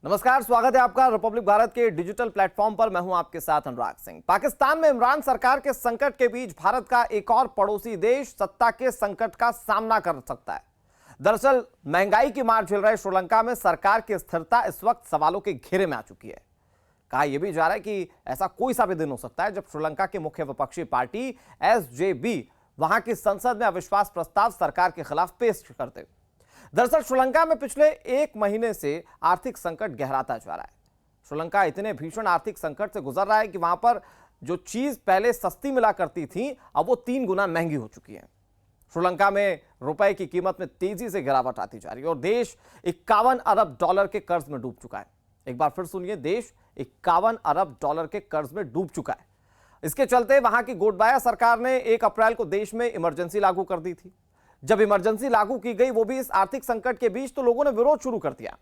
नमस्कार, स्वागत है आपका रिपब्लिक भारत के डिजिटल प्लेटफॉर्म पर। मैं हूं आपके साथ अनुराग सिंह। पाकिस्तान में इमरान सरकार के संकट के बीच भारत का एक और पड़ोसी देश सत्ता के संकट का सामना कर सकता है। दरअसल महंगाई की मार झेल रहे श्रीलंका में सरकार की स्थिरता इस वक्त सवालों के घेरे में आ चुकी है। कहा यह भी जा रहा है कि ऐसा कोई सा भी दिन हो सकता है जब श्रीलंका की मुख्य विपक्षी पार्टी एसजेबी वहां की संसद में अविश्वास प्रस्ताव सरकार के खिलाफ पेश कर दे। दरअसल श्रीलंका में पिछले एक महीने से आर्थिक संकट गहराता जा रहा है। श्रीलंका इतने भीषण आर्थिक संकट से गुजर रहा है कि वहां पर जो चीज पहले सस्ती मिला करती थी अब वो 3 गुना महंगी हो चुकी है। श्रीलंका में रुपए की कीमत में तेजी से गिरावट आती जा रही है और देश 51 अरब डॉलर के कर्ज में डूब चुका है। एक बार फिर सुनिए, देश 51 अरब डॉलर के कर्ज में डूब चुका है। इसके चलते वहां की गोटबाया सरकार ने 1 अप्रैल को देश में इमरजेंसी लागू कर दी थी। जब इमरजेंसी लागू की गई, वो भी इस आर्थिक संकट के बीच, तो लोगों ने विरोध शुरू कर दिया।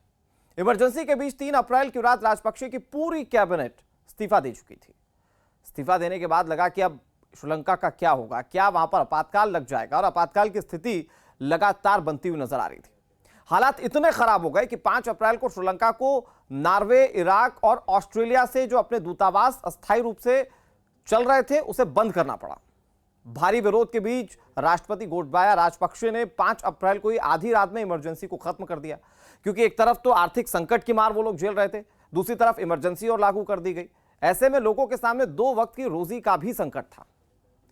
इमरजेंसी के बीच 3 अप्रैल की रात राजपक्षे की पूरी कैबिनेट इस्तीफा दे चुकी थी। इस्तीफा देने के बाद लगा कि अब श्रीलंका का क्या होगा, क्या वहां पर आपातकाल लग जाएगा, और आपातकाल की स्थिति लगातार बनती हुई नजर आ रही थी। हालात इतने खराब हो गए कि 5 अप्रैल को श्रीलंका को नॉर्वे, इराक और ऑस्ट्रेलिया से जो अपने दूतावास अस्थायी रूप से चल रहे थे उसे बंद करना पड़ा। भारी विरोध के बीच राष्ट्रपति गोटबाया राजपक्षे ने 5 अप्रैल को ही आधी रात में इमरजेंसी को खत्म कर दिया, क्योंकि एक तरफ तो आर्थिक संकट की मार वो लोग झेल रहे थे, दूसरी तरफ इमरजेंसी और लागू कर दी गई। ऐसे में लोगों के सामने 2 वक्त की रोजी का भी संकट था।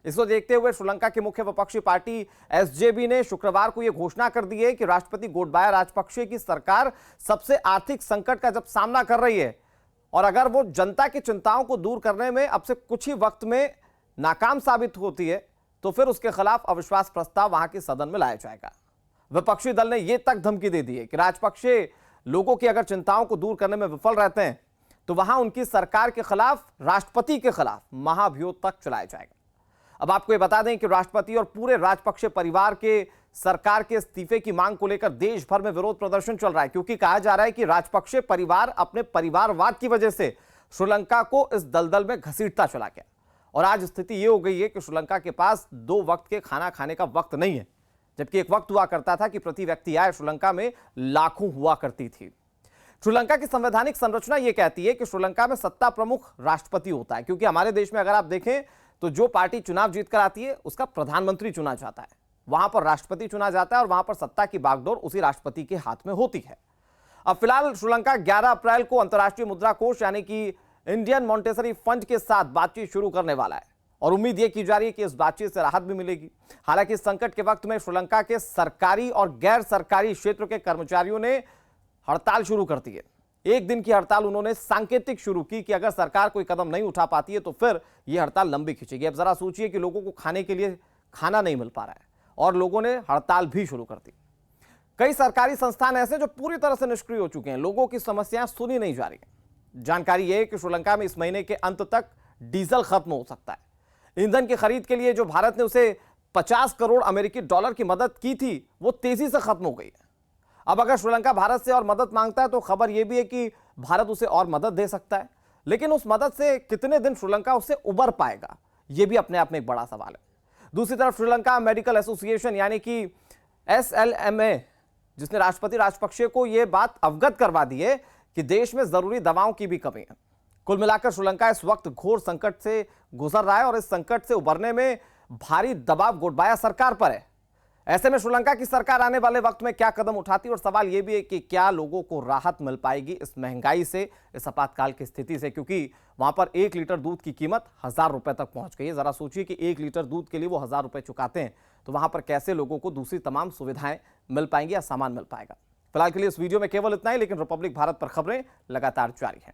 इसको देखते हुए श्रीलंका की मुख्य विपक्षी पार्टी एसजेबी ने शुक्रवार को यह घोषणा कर दी है कि राष्ट्रपति गोटबाया राजपक्षे की सरकार सबसे आर्थिक संकट का जब सामना कर रही है और अगर वो जनता की चिंताओं को दूर करने में अब से कुछ ही वक्त में नाकाम साबित होती है तो फिर उसके खिलाफ अविश्वास प्रस्ताव वहां के सदन में लाया जाएगा। विपक्षी दल ने यह तक धमकी दे दी है कि राजपक्षे लोगों की अगर चिंताओं को दूर करने में विफल रहते हैं तो वहां उनकी सरकार के खिलाफ, राष्ट्रपति के खिलाफ महाभियोग तक चलाया जाएगा। अब आपको यह बता दें कि राष्ट्रपति और पूरे राजपक्षे परिवार के सरकार के इस्तीफे की मांग को लेकर देश भर में विरोध प्रदर्शन चल रहा है, क्योंकि कहा जा रहा है कि राजपक्षे परिवार अपने परिवारवाद की वजह से श्रीलंका को इस दलदल में घसीटता चला गया। और आज स्थिति यह हो गई है कि श्रीलंका के पास 2 वक्त के खाना खाने का वक्त नहीं है, जबकि एक वक्त हुआ करता था कि प्रति व्यक्ति आय श्रीलंका में लाखों हुआ करती थी। श्रीलंका की संवैधानिक संरचना यह कहती है कि श्रीलंका में सत्ता प्रमुख राष्ट्रपति होता है, क्योंकि हमारे देश में अगर आप देखें तो जो पार्टी चुनाव जीत कर आती है उसका प्रधानमंत्री चुना जाता है, वहां पर राष्ट्रपति चुना जाता है और वहां पर सत्ता की बागडोर उसी राष्ट्रपति के हाथ में होती है। अब फिलहाल श्रीलंका 11 अप्रैल को अंतर्राष्ट्रीय मुद्रा कोष यानी कि इंडियन मॉनेटरी फंड के साथ बातचीत शुरू करने वाला है और उम्मीद यह की जा रही है कि इस बातचीत से राहत भी मिलेगी। हालांकि इस संकट के वक्त में श्रीलंका के सरकारी और गैर सरकारी क्षेत्र के कर्मचारियों ने हड़ताल शुरू कर दी है। 1 दिन की हड़ताल उन्होंने सांकेतिक शुरू की कि अगर सरकार कोई कदम नहीं उठा पाती है तो फिर यह हड़ताल लंबी खिंचेगी। अब जरा सोचिए कि लोगों को खाने के लिए खाना नहीं मिल पा रहा है और लोगों ने हड़ताल भी शुरू कर दी। कई सरकारी संस्थान ऐसे जो पूरी तरह से निष्क्रिय हो चुके हैं, लोगों की समस्याएं सुनी नहीं जा रही है। जानकारी यह है कि श्रीलंका में इस महीने के अंत तक डीजल खत्म हो सकता है। ईंधन की खरीद के लिए जो भारत ने उसे 50 करोड़ अमेरिकी डॉलर की मदद की थी वो तेजी से खत्म हो गई है। अब अगर श्रीलंका भारत से और मदद मांगता है तो खबर यह भी है कि भारत उसे और मदद दे सकता है, लेकिन उस मदद से कितने दिन श्रीलंका उससे उबर पाएगा, यह भी अपने आप में एक बड़ा सवाल है। दूसरी तरफ श्रीलंका मेडिकल एसोसिएशन यानी कि SLMA, जिसने राष्ट्रपति राजपक्षे को यह बात अवगत करवा दी है कि देश में जरूरी दवाओं की भी कमी है। कुल मिलाकर श्रीलंका इस वक्त घोर संकट से गुजर रहा है और इस संकट से उबरने में भारी दबाव गोटबाया सरकार पर है। ऐसे में श्रीलंका की सरकार आने वाले वक्त में क्या कदम उठाती है और सवाल यह भी है कि क्या लोगों को राहत मिल पाएगी इस महंगाई से, इस आपातकाल की स्थिति से, क्योंकि वहां पर 1 लीटर दूध की कीमत 1000 रुपए तक पहुंच गई है। जरा सोचिए कि 1 लीटर दूध के लिए वो 1000 रुपए चुकाते हैं तो वहां पर कैसे लोगों को दूसरी तमाम सुविधाएं मिल पाएंगी या सामान मिल पाएगा। फिलहाल के लिए इस वीडियो में केवल इतना ही, लेकिन रिपब्लिक भारत पर खबरें लगातार जारी हैं।